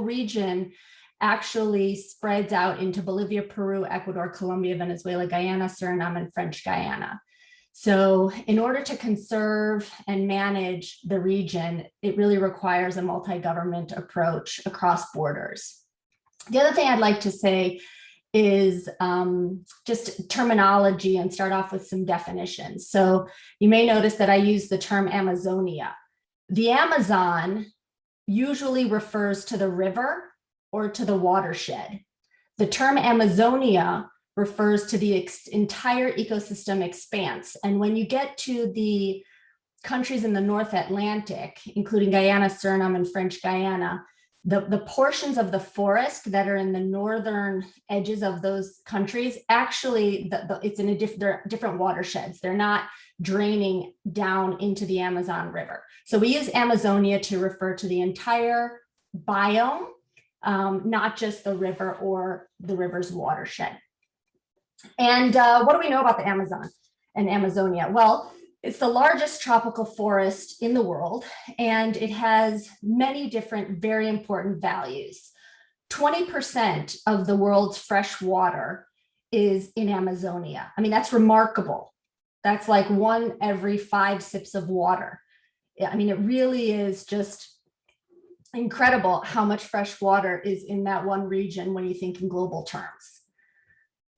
region actually spreads out into Bolivia, Peru, Ecuador, Colombia, Venezuela, Guyana, Suriname, and French Guiana. So in order to conserve and manage the region, it really requires a multi-government approach across borders. The other thing I'd like to say is just terminology and start off with some definitions. So you may notice that I use the term Amazonia. The Amazon usually refers to the river or to the watershed. The term Amazonia refers to the entire ecosystem expanse. And when you get to the countries in the North Atlantic, including Guyana, Suriname, and French Guiana, the portions of the forest that are in the northern edges of those countries, actually, it's in they're different watersheds. They're not draining down into the Amazon River. So we use Amazonia to refer to the entire biome, not just the river or the river's watershed. And what do we know about the Amazon and Amazonia? Well, it's the largest tropical forest in the world, and it has many different, very important values. 20% of the world's fresh water is in Amazonia. I mean, that's remarkable. That's like 1 every 5 sips of water. I mean, it really is just incredible how much fresh water is in that one region when you think in global terms.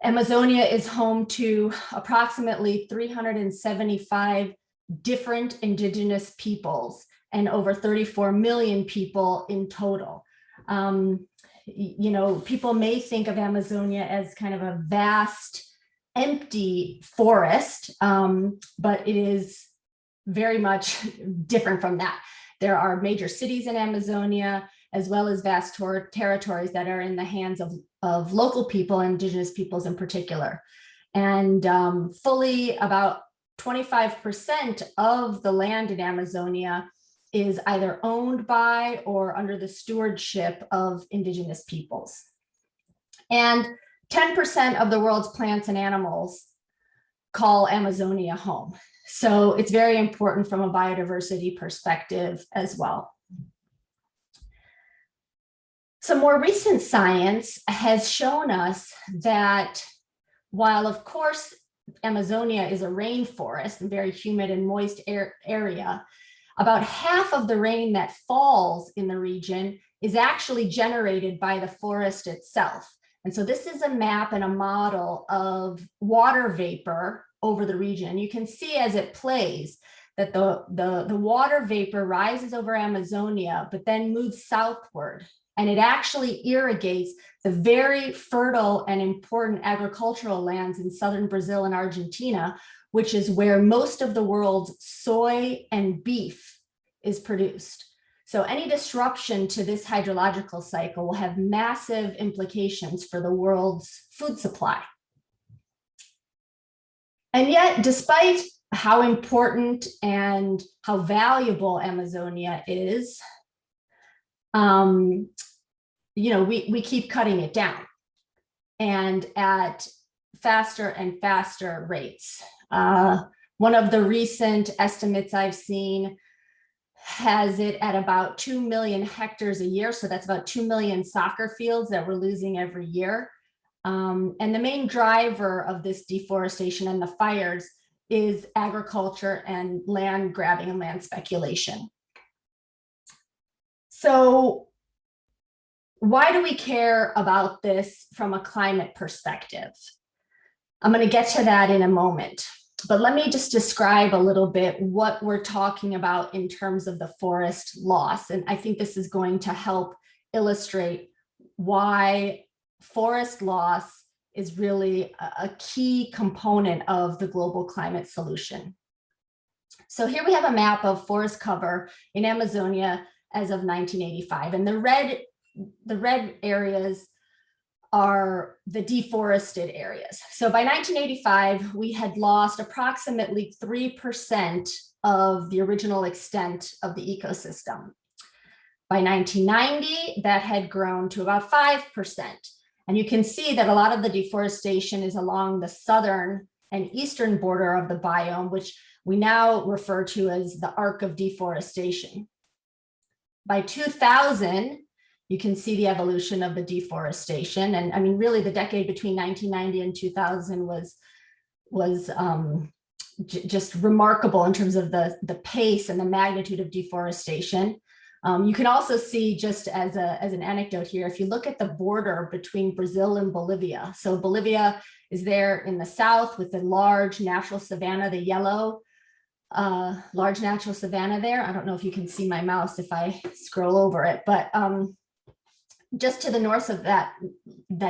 Amazonia is home to approximately 375 different indigenous peoples and over 34 million people in total. You know, people may think of Amazonia as kind of a vast, empty forest, but it is very much different from that. There are major cities in Amazonia, as well as vast territories that are in the hands of local people, indigenous peoples in particular. And fully about 25% of the land in Amazonia is either owned by or under the stewardship of indigenous peoples. And 10% of the world's plants and animals call Amazonia home. So it's very important from a biodiversity perspective as well. Some more recent science has shown us that while, of course, Amazonia is a rainforest, a very humid and moist area, about half of the rain that falls in the region is actually generated by the forest itself. And so this is a map and a model of water vapor over the region. You can see as it plays that the water vapor rises over Amazonia, but then moves southward. And it actually irrigates the very fertile and important agricultural lands in southern Brazil and Argentina, which is where most of the world's soy and beef is produced. So any disruption to this hydrological cycle will have massive implications for the world's food supply. And yet, despite how important and how valuable Amazonia is, you know, we keep cutting it down, and at faster and faster rates. One of the recent estimates I've seen has it at about 2 million hectares a year. So that's about 2 million soccer fields that we're losing every year. And the main driver of this deforestation and the fires is agriculture and land grabbing and land speculation. So why do we care about this from a climate perspective? I'm going to get to that in a moment, but let me just describe a little bit what we're talking about in terms of the forest loss. And I think this is going to help illustrate why forest loss is really a key component of the global climate solution. So here we have a map of forest cover in Amazonia as of 1985, and the red areas are the deforested areas. So by 1985, we had lost approximately 3% of the original extent of the ecosystem. By 1990, that had grown to about 5%. And you can see that a lot of the deforestation is along the southern and eastern border of the biome, which we now refer to as the arc of deforestation. By 2000, you can see the evolution of the deforestation. And I mean, really the decade between 1990 and 2000 was just remarkable in terms of the pace and the magnitude of deforestation. You can also see, just as an anecdote here, if you look at the border between Brazil and Bolivia. So Bolivia is there in the south with the large natural savanna, the yellow large natural savanna there. I don't know if you can see my mouse if I scroll over it, but just to the north of that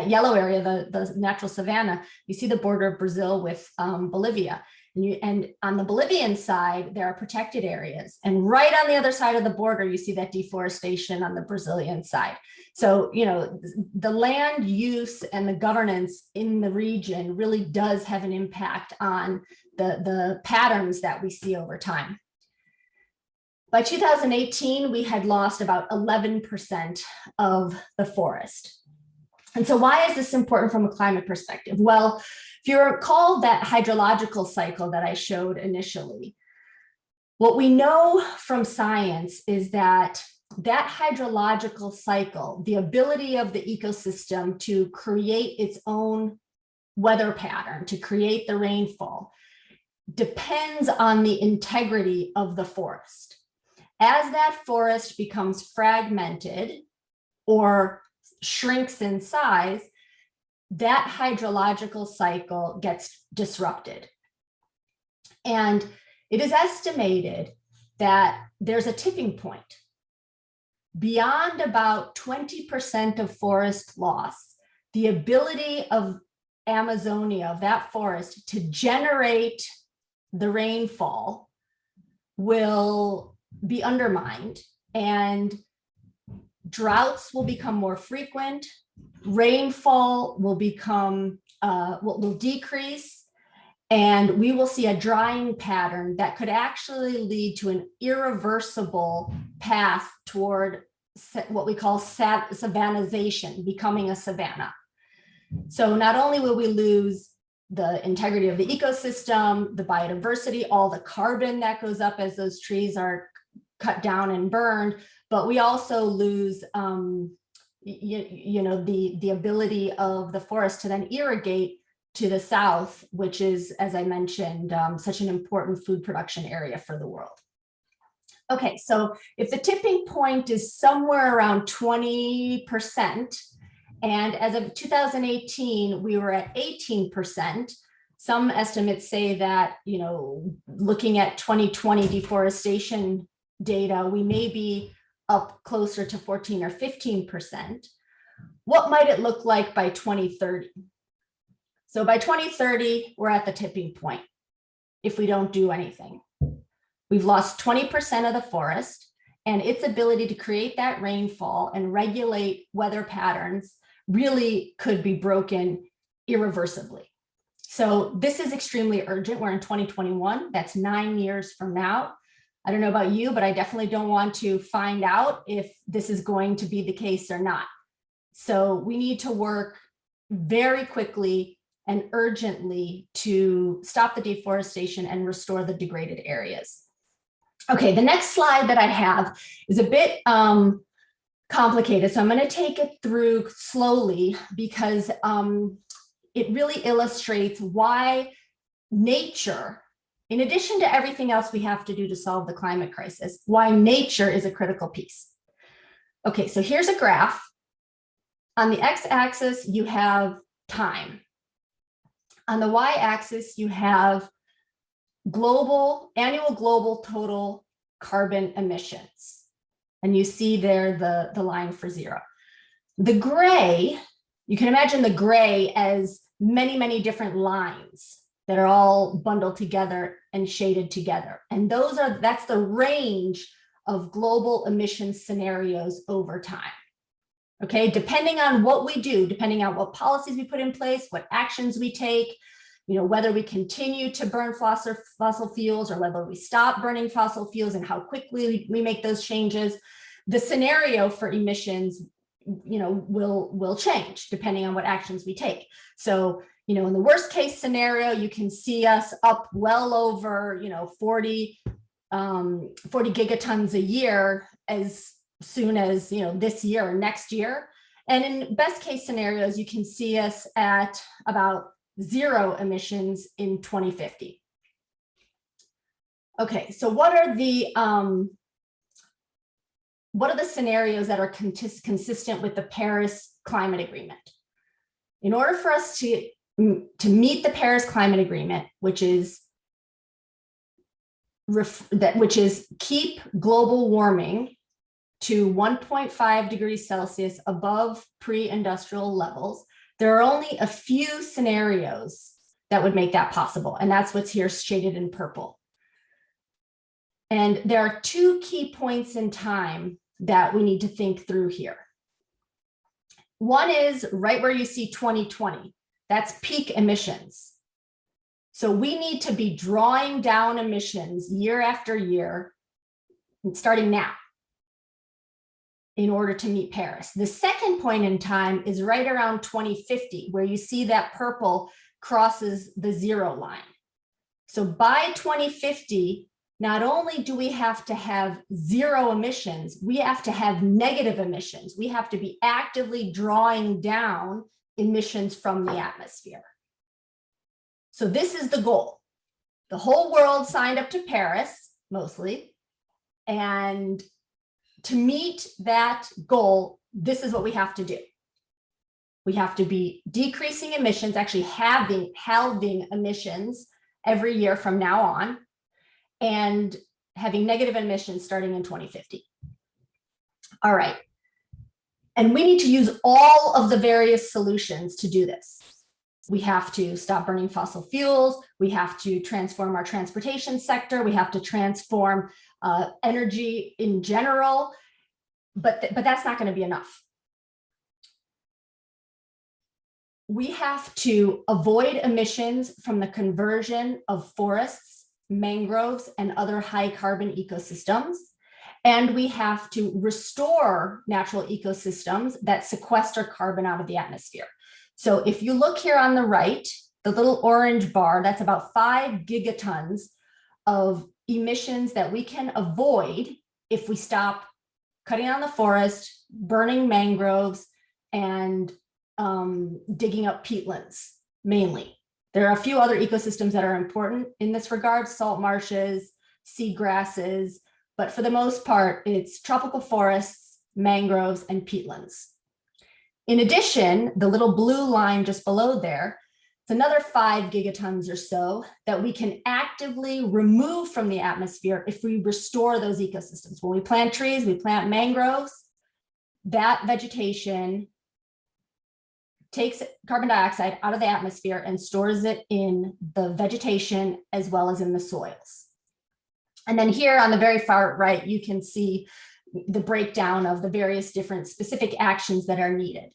yellow area, the natural savanna, you see the border of Brazil with Bolivia. And on the Bolivian side, there are protected areas. And right on the other side of the border, you see that deforestation on the Brazilian side. So, you know, the land use and the governance in the region really does have an impact on the patterns that we see over time. By 2018, we had lost about 11% of the forest. And so why is this important from a climate perspective? Well, if you recall that hydrological cycle that I showed initially, what we know from science is that hydrological cycle, the ability of the ecosystem to create its own weather pattern, to create the rainfall, depends on the integrity of the forest. As that forest becomes fragmented or shrinks in size, that hydrological cycle gets disrupted. And it is estimated that there's a tipping point. Beyond about 20% of forest loss, the ability of Amazonia, of that forest, to generate the rainfall will be undermined, and droughts will become more frequent, rainfall will become will decrease, and we will see a drying pattern that could actually lead to an irreversible path toward what we call savannization, becoming a savanna. So not only will we lose the integrity of the ecosystem, the biodiversity, all the carbon that goes up as those trees are cut down and burned, but we also lose the ability of the forest to then irrigate to the south, which is, as I mentioned, such an important food production area for the world. Okay, so if the tipping point is somewhere around 20%, and as of 2018, we were at 18%, some estimates say that, you know, looking at 2020 deforestation data, we may be up closer to 14 or 15%. What might it look like by 2030? So by 2030, we're at the tipping point if we don't do anything. We've lost 20% of the forest, and its ability to create that rainfall and regulate weather patterns really could be broken irreversibly. So this is extremely urgent. We're in 2021, that's 9 years from now. I don't know about you, but I definitely don't want to find out if this is going to be the case or not. So we need to work very quickly and urgently to stop the deforestation and restore the degraded areas. Okay, the next slide that I have is a bit complicated, so I'm going to take it through slowly because it really illustrates why nature, in addition to everything else we have to do to solve the climate crisis, why nature is a critical piece. Okay, so here's a graph. On the x-axis, you have time. On the y-axis, you have annual global total carbon emissions. And you see there the line for 0. The gray, you can imagine the gray as many, many different lines that are all bundled together and shaded together. And that's the range of global emission scenarios over time. Okay, depending on what we do, depending on what policies we put in place, what actions we take, you know, whether we continue to burn fossil fuels or whether we stop burning fossil fuels and how quickly we make those changes, the scenario for emissions, you know, will change depending on what actions we take. So, you know, in the worst case scenario, you can see us up well over, you know, 40 gigatons a year as soon as, this year or next year. And in best case scenarios, you can see us at about 0 emissions in 2050. Okay, so what are the scenarios that are consistent with the Paris Climate Agreement? In order for us to meet the Paris Climate Agreement, which is keep global warming to 1.5 degrees Celsius above pre-industrial levels, there are only a few scenarios that would make that possible. And that's what's here shaded in purple. And there are 2 key points in time that we need to think through here. One is right where you see 2020, that's peak emissions. So we need to be drawing down emissions year after year, starting now, in order to meet Paris. The second point in time is right around 2050, where you see that purple crosses the 0 line. So by 2050, not only do we have to have 0 emissions, we have to have negative emissions. We have to be actively drawing down emissions from the atmosphere. So this is the goal. The whole world signed up to Paris, mostly, and to meet that goal, this is what we have to do. We have to be decreasing emissions, actually halving emissions every year from now on, and having negative emissions starting in 2050. All right. And we need to use all of the various solutions to do this. We have to stop burning fossil fuels. We have to transform our transportation sector. We have to transform energy in general, but that's not going to be enough. We have to avoid emissions from the conversion of forests, mangroves, and other high carbon ecosystems. And we have to restore natural ecosystems that sequester carbon out of the atmosphere. So if you look here on the right, the little orange bar, that's about 5 gigatons of emissions that we can avoid if we stop cutting down the forest, burning mangroves, and digging up peatlands, mainly. There are a few other ecosystems that are important in this regard, salt marshes, seagrasses, but for the most part, it's tropical forests, mangroves, and peatlands. In addition, the little blue line just below there, it's another 5 gigatons or so that we can actively remove from the atmosphere if we restore those ecosystems. When we plant trees, we plant mangroves, that vegetation takes carbon dioxide out of the atmosphere and stores it in the vegetation as well as in the soils. And then here on the very far right, you can see the breakdown of the various different specific actions that are needed.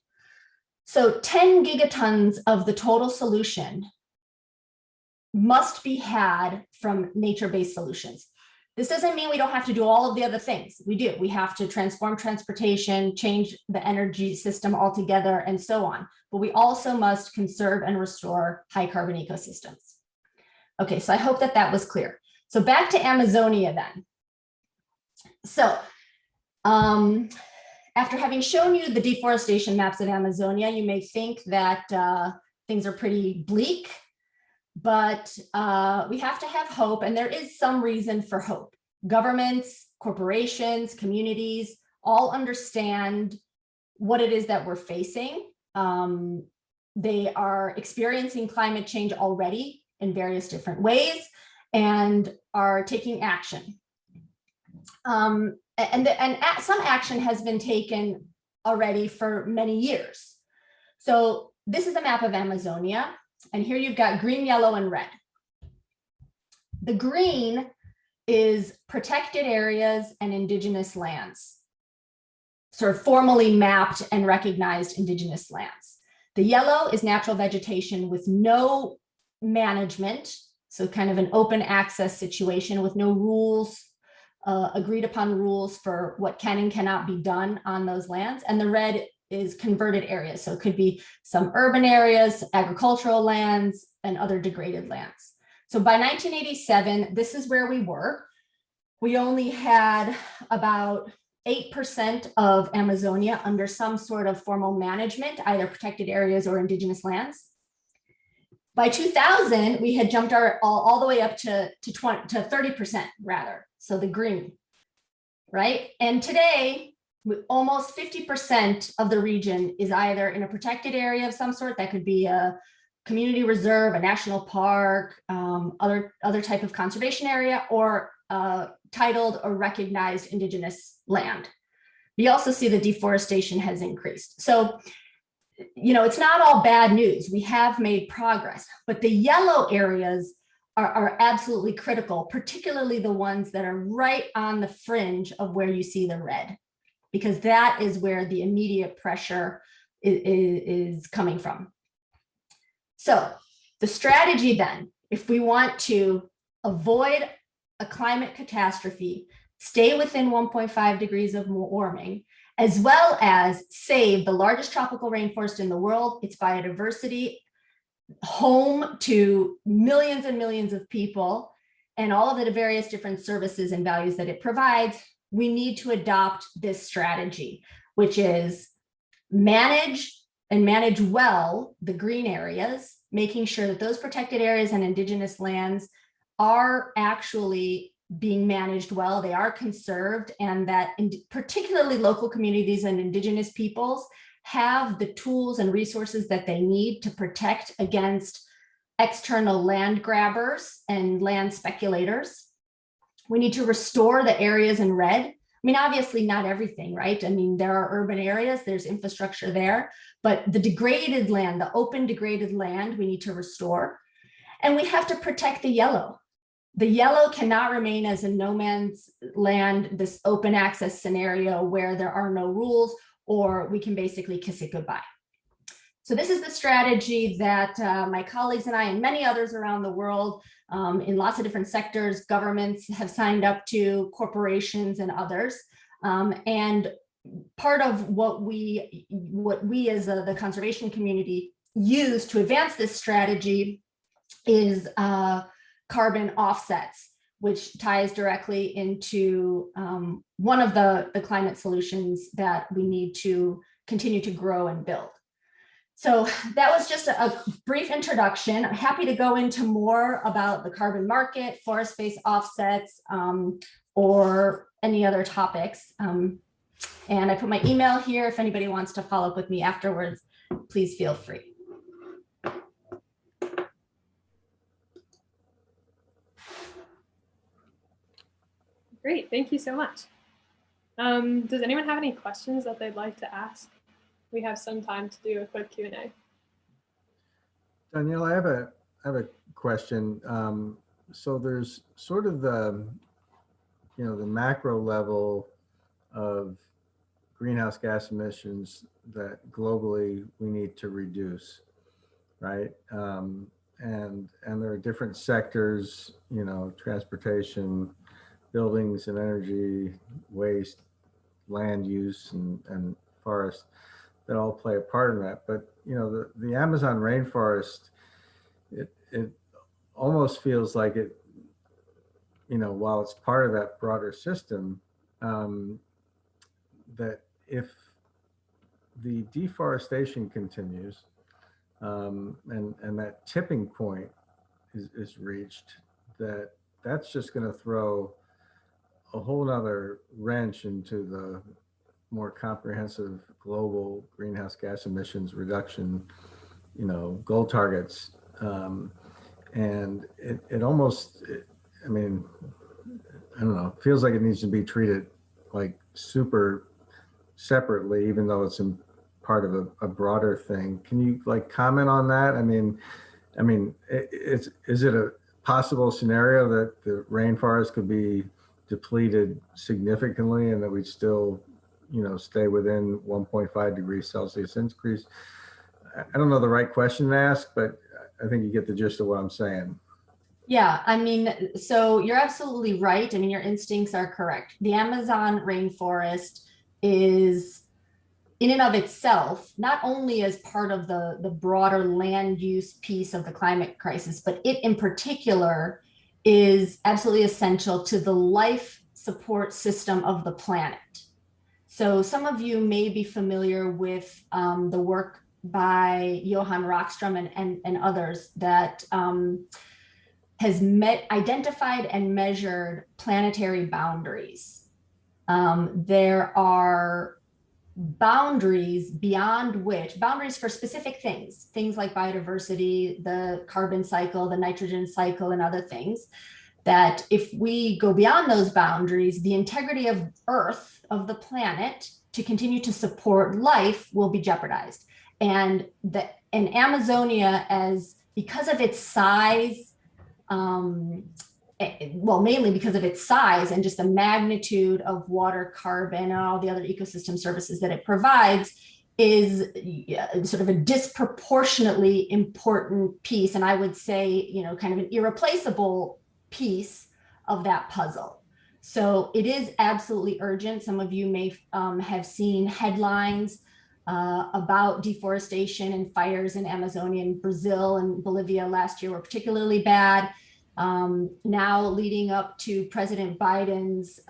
So 10 gigatons of the total solution must be had from nature-based solutions. This doesn't mean we don't have to do all of the other things. We do. We have to transform transportation, change the energy system altogether, and so on. But we also must conserve and restore high carbon ecosystems. Okay, so I hope that that was clear. So back to Amazonia then. So after having shown you the deforestation maps of Amazonia, you may think that things are pretty bleak, but we have to have hope, and there is some reason for hope. Governments, corporations, communities all understand what it is that we're facing. They are experiencing climate change already in various different ways and are taking action. And some action has been taken already for many years. So this is a map of Amazonia, and here you've got green, yellow, and red. The green is protected areas and indigenous lands, sort of formally mapped and recognized indigenous lands. The yellow is natural vegetation with no management, so kind of an open access situation with no rules, agreed upon rules for what can and cannot be done on those lands. And the red is converted areas. So it could be some urban areas, agricultural lands, and other degraded lands. So by 1987, this is where we were. We only had about 8% of Amazonia under some sort of formal management, either protected areas or indigenous lands. By 2000, we had jumped all the way up to 30% rather, so the green, right? And today, almost 50% of the region is either in a protected area of some sort. That could be a community reserve, a national park, other type of conservation area, or titled or recognized indigenous land. We also see the deforestation has increased. So, it's not all bad news. We have made progress, but the yellow areas are absolutely critical, particularly the ones that are right on the fringe of where you see the red, because that is where the immediate pressure is coming from. So the strategy then, if we want to avoid a climate catastrophe, stay within 1.5 degrees of warming, as well as save the largest tropical rainforest in the world, its biodiversity, home to millions and millions of people, and all of the various different services and values that it provides, we need to adopt this strategy, which is manage well the green areas, making sure that those protected areas and indigenous lands are actually being managed well, they are conserved, and that particularly local communities and indigenous peoples have the tools and resources that they need to protect against external land grabbers and land speculators. We need to restore the areas in red. I mean, obviously not everything, right? I mean, there are urban areas, there's infrastructure there, but the degraded land, the open degraded land, we need to restore. And we have to protect the yellow. The yellow cannot remain as a no man's land, this open access scenario where there are no rules, or we can basically kiss it goodbye. So this is the strategy that my colleagues and I and many others around the world in lots of different sectors, governments have signed up to, corporations and others. And part of what we as the conservation community use to advance this strategy is carbon offsets, which ties directly into one of the climate solutions that we need to continue to grow and build. So that was just a brief introduction. I'm happy to go into more about the carbon market, forest-based offsets, or any other topics. And I put my email here. If anybody wants to follow up with me afterwards, please feel free. Great, thank you so much. Does anyone have any questions that they'd like to ask? We have some time to do a quick Q&A. Danielle, I have a question. So there's sort of the macro level of greenhouse gas emissions that globally we need to reduce, right? And there are different sectors, transportation, buildings and energy, waste, land use, and forest that all play a part in that. But the Amazon rainforest, it almost feels like it, while it's part of that broader system, that if the deforestation continues and that tipping point is reached, that's just going to throw a whole nother wrench into the more comprehensive global greenhouse gas emissions reduction, goal targets. And it almost, I don't know, feels like it needs to be treated like super separately, even though it's in part of a broader thing. Can you comment on that? Is it a possible scenario that the rainforest could be depleted significantly and that we'd still, stay within 1.5 degrees Celsius increase? I don't know the right question to ask, but I think you get the gist of what I'm saying. Yeah, so you're absolutely right. Your instincts are correct. The Amazon rainforest is, in and of itself, not only as part of the broader land use piece of the climate crisis, but it in particular is absolutely essential to the life support system of the planet. So some of you may be familiar with the work by Johan Rockström and others that has identified and measured planetary boundaries. There are boundaries beyond which, boundaries for specific things like biodiversity, the carbon cycle, the nitrogen cycle, and other things, that if we go beyond those boundaries, the integrity of Earth, of the planet, to continue to support life will be jeopardized. And Amazonia, because of its size, well, mainly because of its size and just the magnitude of water, carbon, and all the other ecosystem services that it provides, is sort of a disproportionately important piece. And I would say, kind of an irreplaceable piece of that puzzle. So it is absolutely urgent. Some of you may have seen headlines about deforestation and fires in Amazonia, and Brazil and Bolivia last year were particularly bad. Now leading up to President Biden's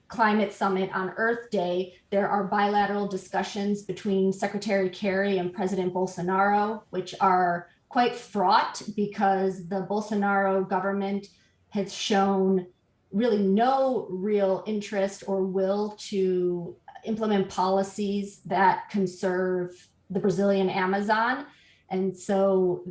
climate summit on Earth Day, there are bilateral discussions between Secretary Kerry and President Bolsonaro, which are quite fraught because the Bolsonaro government has shown really no real interest or will to implement policies that conserve the Brazilian Amazon. And so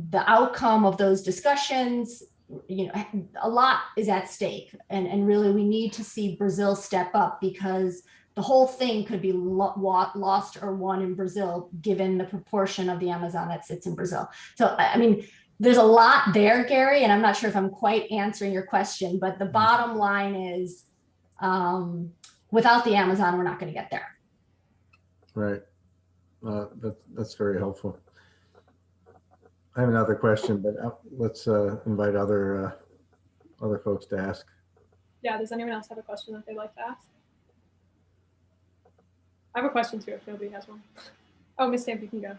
the outcome of those discussions, a lot is at stake. And really we need to see Brazil step up, because the whole thing could be lost or won in Brazil, given the proportion of the Amazon that sits in Brazil. So, I mean, there's a lot there, Gary, and I'm not sure if I'm quite answering your question, but the bottom line is, without the Amazon, we're not going to get there. Right. That's very helpful. I have another question, but let's invite other folks to ask. Yeah, does anyone else have a question that they'd like to ask? I have a question too, if nobody has one. Oh, Ms. Stamp, you can go.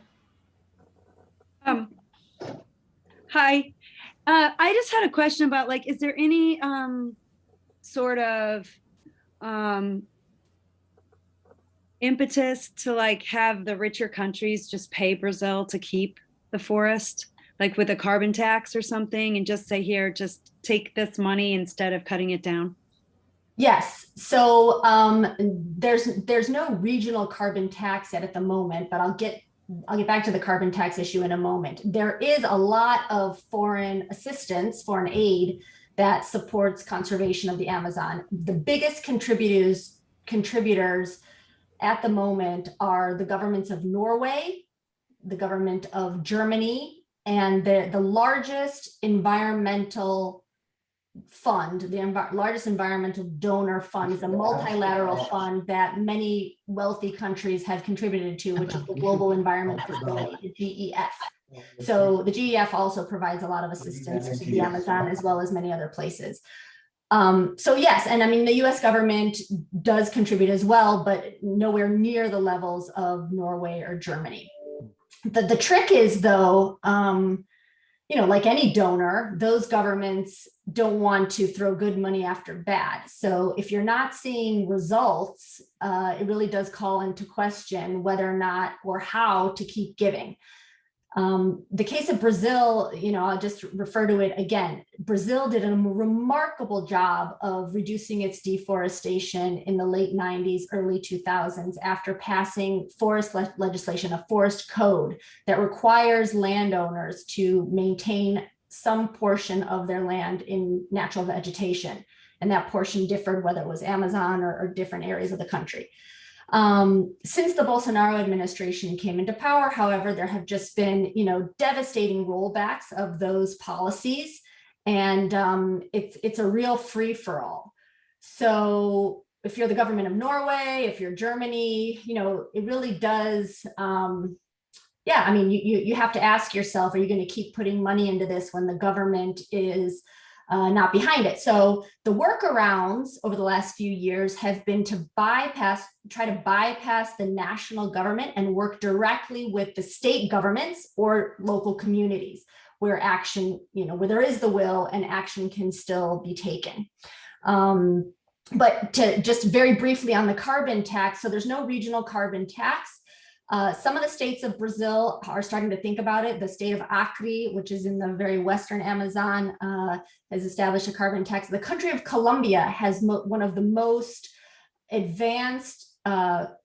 Hi. I just had a question about, like, is there any sort of impetus to, like, have the richer countries just pay Brazil to keep the forest, like with a carbon tax or something, and just say, here, just take this money instead of cutting it down? Yes. So there's no regional carbon tax yet at the moment, but I'll get back to the carbon tax issue in a moment. There is a lot of foreign assistance, foreign aid that supports conservation of the Amazon. The biggest contributors at the moment are the governments of Norway, the government of Germany, and the largest environmental fund, the largest environmental donor fund, is a multilateral fund that many wealthy countries have contributed to, which is the Global Environment Facility, the GEF. So the GEF also provides a lot of assistance to the Amazon, as well as many other places. So yes, and I mean, the US government does contribute as well, but nowhere near the levels of Norway or Germany. The trick is, though, like any donor, those governments don't want to throw good money after bad. So if you're not seeing results, it really does call into question whether or not or how to keep giving. The case of Brazil, I'll just refer to it again. Brazil did a remarkable job of reducing its deforestation in the late 90s, early 2000s, after passing forest legislation, a forest code that requires landowners to maintain some portion of their land in natural vegetation. And that portion differed whether it was Amazon or different areas of the country. Since the Bolsonaro administration came into power, however, there have just been, devastating rollbacks of those policies, and it's a real free-for-all. So if you're the government of Norway, if you're Germany, it really does. Yeah, I mean, you have to ask yourself, are you going to keep putting money into this when the government is not behind it? So the workarounds over the last few years have been to try to bypass the national government and work directly with the state governments or local communities where action, where there is the will and action can still be taken. But to just very briefly on the carbon tax, so there's no regional carbon tax. Some of the states of Brazil are starting to think about it. The state of Acre, which is in the very western Amazon, has established a carbon tax. The country of Colombia has one of the most advanced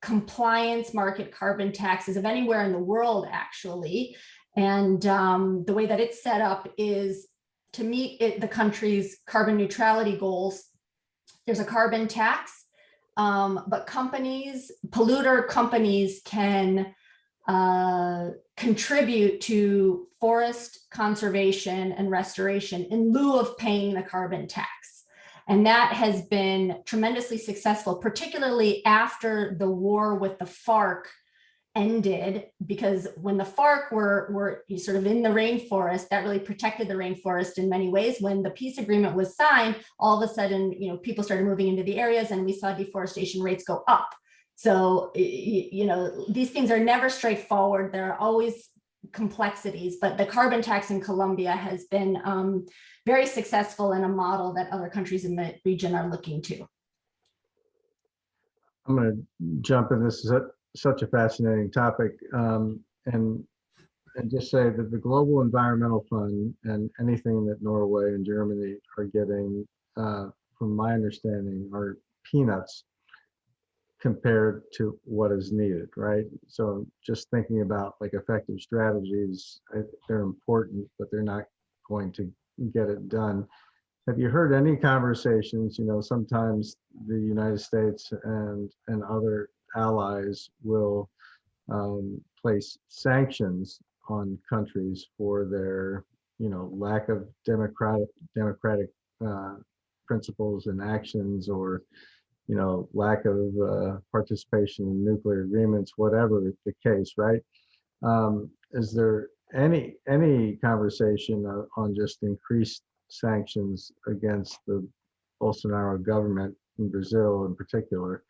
compliance market carbon taxes of anywhere in the world, actually. And the way that it's set up is to meet the country's carbon neutrality goals. There's a carbon tax, but polluter companies can contribute to forest conservation and restoration in lieu of paying the carbon tax. And that has been tremendously successful, particularly after the war with the FARC ended, because when the FARC were sort of in the rainforest, that really protected the rainforest in many ways. When the peace agreement was signed, all of a sudden, people started moving into the areas and we saw deforestation rates go up. So, these things are never straightforward. There are always complexities, but the carbon tax in Colombia has been very successful and a model that other countries in the region are looking to. I'm going to jump in. This is such a fascinating topic, and just say that the Global Environmental Fund and anything that Norway and Germany are getting, from my understanding, are peanuts compared to what is needed, right? So just thinking about like effective strategies, they're important, but they're not going to get it done. Have you heard any conversations? Sometimes the United States and other allies will place sanctions on countries for their, lack of democratic principles and actions, or lack of participation in nuclear agreements, whatever the case, right? Is there any conversation on just increased sanctions against the Bolsonaro government in Brazil in particular,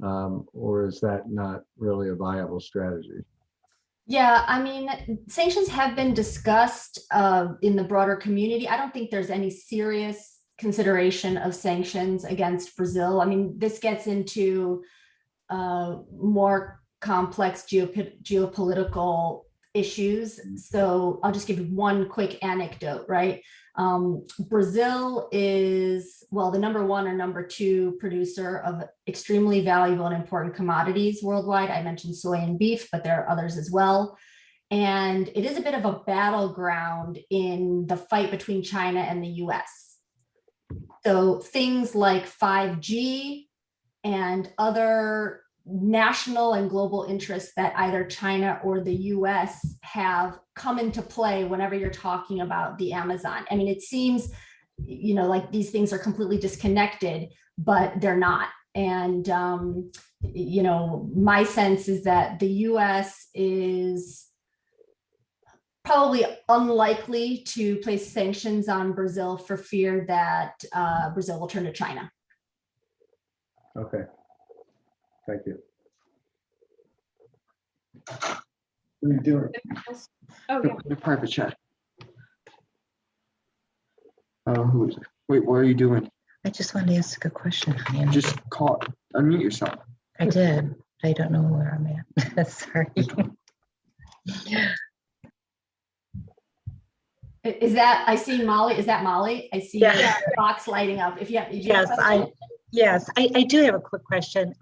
or is that not really a viable strategy? Yeah, I mean, sanctions have been discussed in the broader community. I don't think there's any serious consideration of sanctions against Brazil. I mean, this gets into more complex geopolitical issues. So I'll just give you one quick anecdote, right? Brazil is, well, the number one or number two producer of extremely valuable and important commodities worldwide. I mentioned soy and beef, but there are others as well. And it is a bit of a battleground in the fight between China and the US. So things like 5G and other national and global interests that either China or the US have come into play whenever you're talking about the Amazon. I mean, it seems, like these things are completely disconnected, but they're not. And, my sense is that the US is probably unlikely to place sanctions on Brazil for fear that Brazil will turn to China. Okay. Thank you. What are you doing? Oh, yeah. The private chat. Who is it? Wait, what are you doing? I just wanted to ask a question. Just unmute yourself. I did. I don't know where I'm at. Sorry. Is that, I see Molly, is that Molly? I see Yeah. your box lighting up. If you have, Yes, I do have a quick question.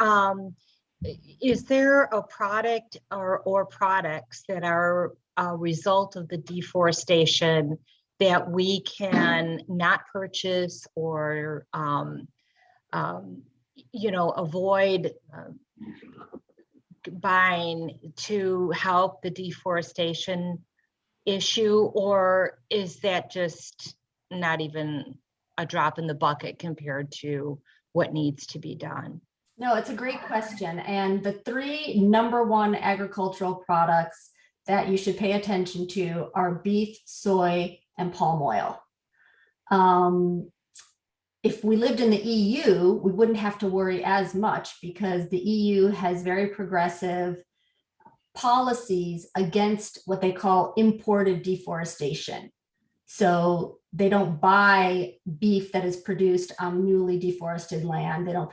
Is there a product or products that are a result of the deforestation that we can not purchase or, avoid buying to help the deforestation issue? Or is that just not even a drop in the bucket compared to what needs to be done? No, it's a great question. And the three number one agricultural products that you should pay attention to are beef, soy, and palm oil. If we lived in the EU, we wouldn't have to worry as much because the EU has very progressive policies against what they call imported deforestation. So they don't buy beef that is produced on newly deforested land. They don't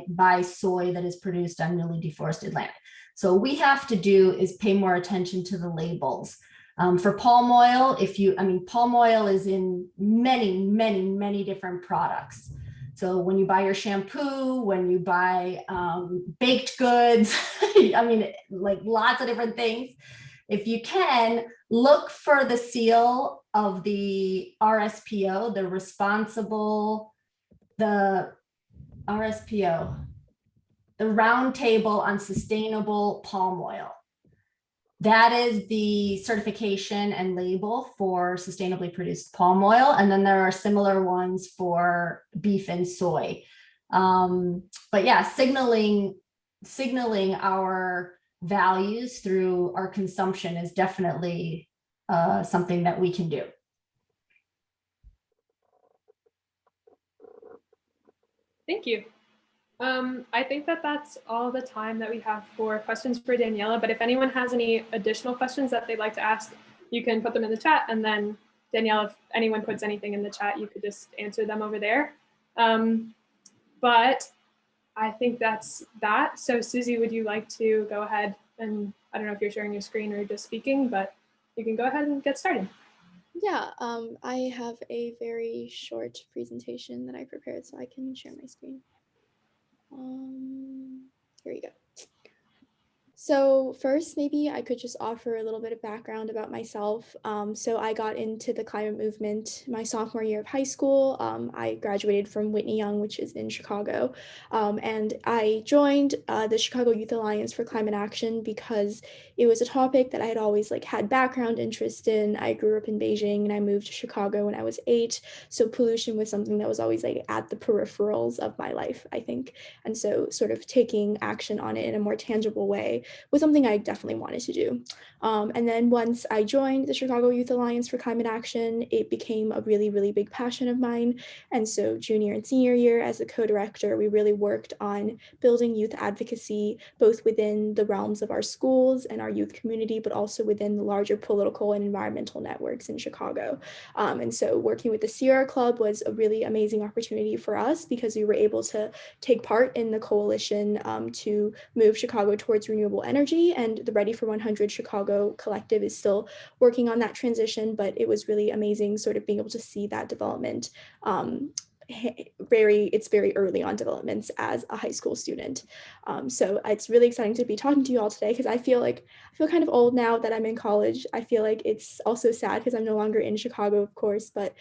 buy soy that is produced on newly deforested land. So what we have to do is pay more attention to the labels. For palm oil, palm oil is in many, many, many different products. So when you buy your shampoo, when you buy baked goods, like lots of different things, if you can, look for the seal of the RSPO, the RSPO, the Round Table on Sustainable Palm Oil. That is the certification and label for sustainably produced palm oil. And then there are similar ones for beef and soy. But yeah, signaling our values through our consumption is definitely something that we can do. Thank you. I think that that's all the time that we have for questions for Daniela, but if anyone has any additional questions that they'd like to ask, you can put them in the chat, and then Daniela, if anyone puts anything in the chat, you could just answer them over there. But I think that's that. So Susie, would you like to go ahead and, I don't know if you're sharing your screen or just speaking, but you can go ahead and get started. Yeah, I have a very short presentation that I prepared, so I can share my screen. Here you go. So first, maybe I could just offer a little bit of background about myself. So I got into the climate movement my sophomore year of high school. I graduated from Whitney Young, which is in Chicago. And I joined the Chicago Youth Alliance for Climate Action because it was a topic that I had always had background interest in. I grew up in Beijing and I moved to Chicago when I was 8. So pollution was something that was always at the peripherals of my life, I think. And so sort of taking action on it in a more tangible way was something I definitely wanted to do. And then once I joined the Chicago Youth Alliance for Climate Action, it became a really, really big passion of mine. And so junior and senior year as a co-director, we really worked on building youth advocacy, both within the realms of our schools and our youth community, but also within the larger political and environmental networks in Chicago. And so working with the Sierra Club was a really amazing opportunity for us because we were able to take part in the coalition to move Chicago towards renewable energy, and the Ready for 100 Chicago collective is still working on that transition, but it was really amazing sort of being able to see that development. It's very early on developments as a high school student. So it's really exciting to be talking to you all today because I feel kind of old now that I'm in college. I feel like it's also sad because I'm no longer in Chicago, of course, but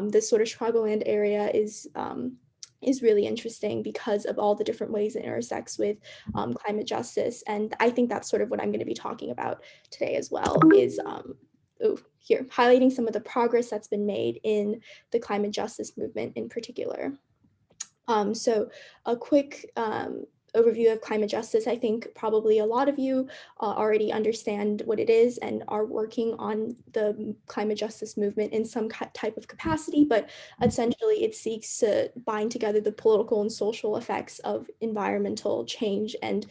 this sort of Chicagoland area is really interesting because of all the different ways it intersects with climate justice. And I think that's sort of what I'm going to be talking about today as well, is highlighting some of the progress that's been made in the climate justice movement in particular. So a quick overview of climate justice. I think probably a lot of you already understand what it is and are working on the climate justice movement in some type of capacity, but essentially it seeks to bind together the political and social effects of environmental change and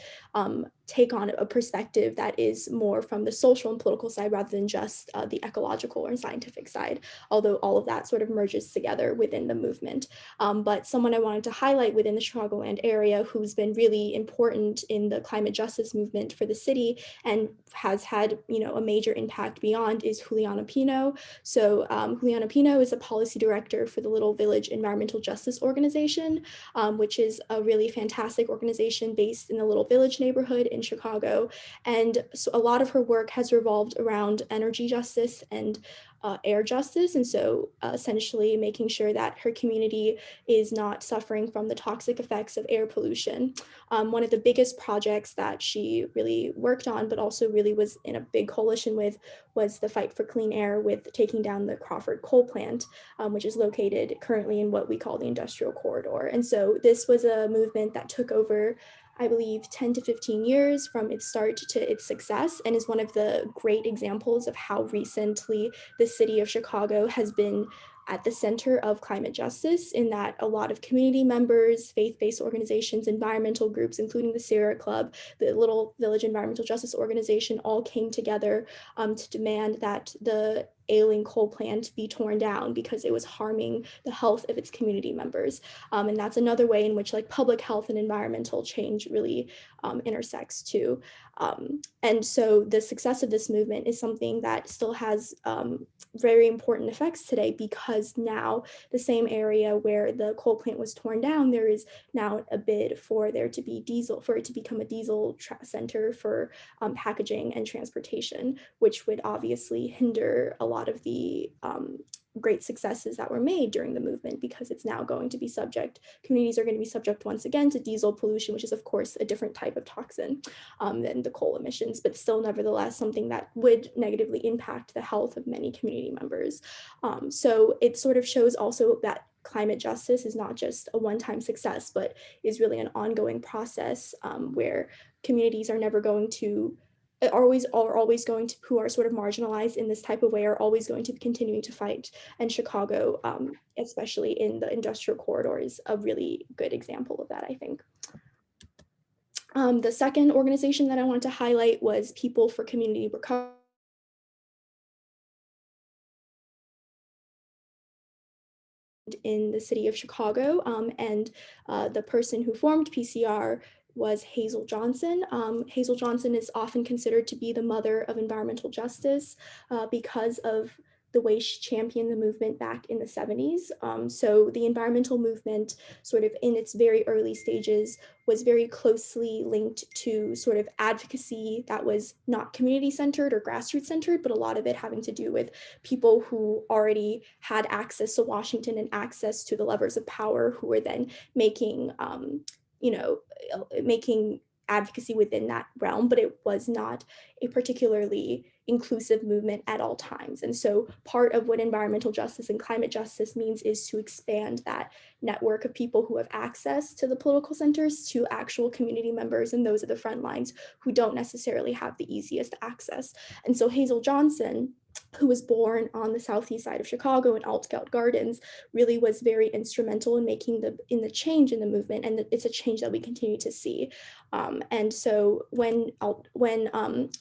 take on a perspective that is more from the social and political side rather than just the ecological or scientific side, although all of that sort of merges together within the movement. But someone I wanted to highlight within the Chicagoland area who's been really important in the climate justice movement for the city and has had a major impact beyond is Juliana Pino. So Juliana Pino is a policy director for the Little Village Environmental Justice Organization, which is a really fantastic organization based in the Little Village neighborhood in Chicago. And so a lot of her work has revolved around energy justice and air justice. And so essentially making sure that her community is not suffering from the toxic effects of air pollution. One of the biggest projects that she really worked on, but also really was in a big coalition with, was the fight for clean air with taking down the Crawford coal plant, which is located currently in what we call the industrial corridor. And so this was a movement that took over, I believe, 10 to 15 years from its start to its success, and is one of the great examples of how recently the city of Chicago has been at the center of climate justice, in that a lot of community members, faith-based organizations, environmental groups, including the Sierra Club, the Little Village Environmental Justice Organization, all came together to demand that the ailing coal plant be torn down because it was harming the health of its community members. And that's another way in which like public health and environmental change really intersects too. And so the success of this movement is something that still has very important effects today, because now the same area where the coal plant was torn down, there is now a bid for there to be diesel, for it to become a diesel center for packaging and transportation, which would obviously hinder a lot of the great successes that were made during the movement, because it's now going to be communities are going to be subject once again to diesel pollution, which is of course a different type of toxin than the coal emissions, but still nevertheless something that would negatively impact the health of many community members. So it sort of shows also that climate justice is not just a one-time success, but is really an ongoing process where communities are never going to always going to, who are sort of marginalized in this type of way, are always going to be continuing to fight. And Chicago, especially in the industrial corridor, is a really good example of that, I think. The second organization that I wanted to highlight was People for Community Recovery. In the city of Chicago, and the person who formed PCR was Hazel Johnson. Hazel Johnson is often considered to be the mother of environmental justice because of the way she championed the movement back in the 70s. So the environmental movement, sort of in its very early stages, was very closely linked to sort of advocacy that was not community-centered or grassroots-centered, but a lot of it having to do with people who already had access to Washington and access to the levers of power, who were then making, making advocacy within that realm, but it was not a particularly inclusive movement at all times. And so part of what environmental justice and climate justice means is to expand that network of people who have access to the political centers to actual community members and those at the front lines who don't necessarily have the easiest access. And so Hazel Johnson, who was born on the southeast side of Chicago in Altgeld Gardens, really was very instrumental in making the change in the movement, and it's a change that we continue to see. And so when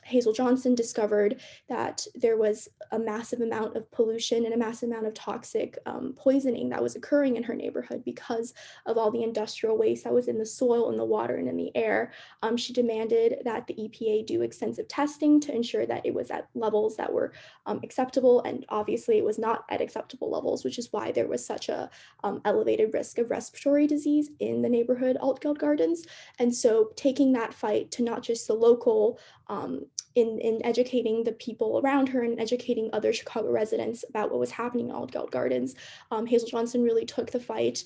Hazel Johnson discovered that there was a massive amount of pollution and a massive amount of toxic poisoning that was occurring in her neighborhood because of all the industrial waste that was in the soil, in the water, and in the air, she demanded that the EPA do extensive testing to ensure that it was at levels that were acceptable, and obviously it was not at acceptable levels, which is why there was such a elevated risk of respiratory disease in the neighborhood Altgeld Gardens. And so taking that fight to not just the local, in educating the people around her and educating other Chicago residents about what was happening in Altgeld Gardens, Hazel Johnson really took the fight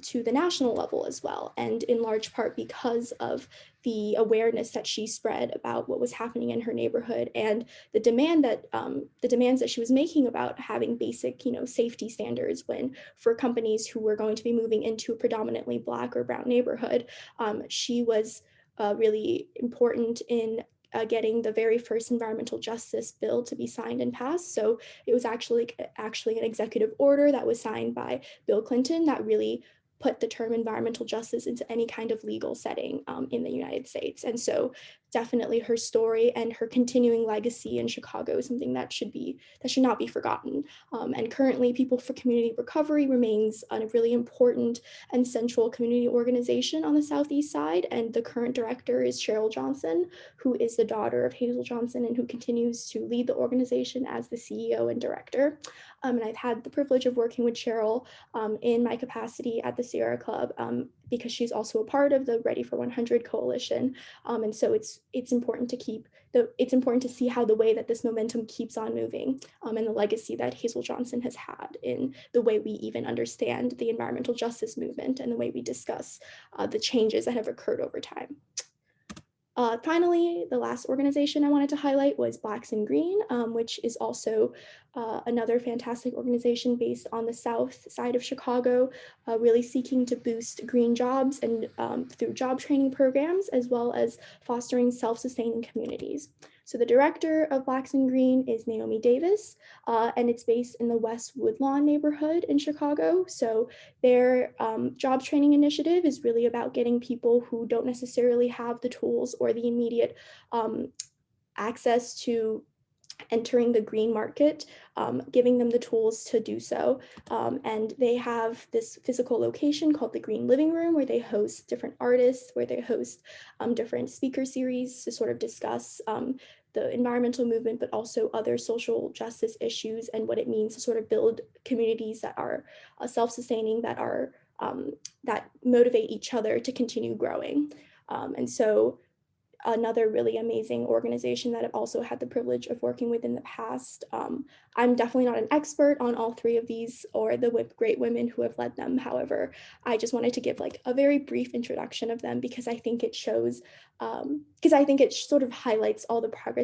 to the national level as well. And in large part because of the awareness that she spread about what was happening in her neighborhood and the demands that she was making about having basic, safety standards for companies who were going to be moving into a predominantly Black or brown neighborhood. She was really important in getting the very first environmental justice bill to be signed and passed. So it was actually an executive order that was signed by Bill Clinton that really put the term environmental justice into any kind of legal setting in the United States. And so definitely her story and her continuing legacy in Chicago is something that should not be forgotten. And currently People for Community Recovery remains a really important and central community organization on the Southeast side. And the current director is Cheryl Johnson, who is the daughter of Hazel Johnson and who continues to lead the organization as the CEO and director. And I've had the privilege of working with Cheryl in my capacity at the Sierra Club because she's also a part of the Ready for 100 coalition. And so it's important to see how the way that this momentum keeps on moving and the legacy that Hazel Johnson has had in the way we even understand the environmental justice movement and the way we discuss the changes that have occurred over time. Finally, the last organization I wanted to highlight was Blacks in Green, which is also another fantastic organization based on the south side of Chicago, really seeking to boost green jobs and through job training programs, as well as fostering self-sustaining communities. So the director of Blacks in Green is Naomi Davis, and it's based in the West Woodlawn neighborhood in Chicago. So their job training initiative is really about getting people who don't necessarily have the tools or the immediate access to entering the green market, giving them the tools to do so. And they have this physical location called the Green Living Room, where they host different artists, where they host different speaker series to sort of discuss the environmental movement, but also other social justice issues and what it means to sort of build communities that are self-sustaining, that are that motivate each other to continue growing. And so another really amazing organization that I've also had the privilege of working with in the past. I'm definitely not an expert on all three of these or the great women who have led them. However, I just wanted to give like a very brief introduction of them because I think it shows, because I think it sort of highlights all the progress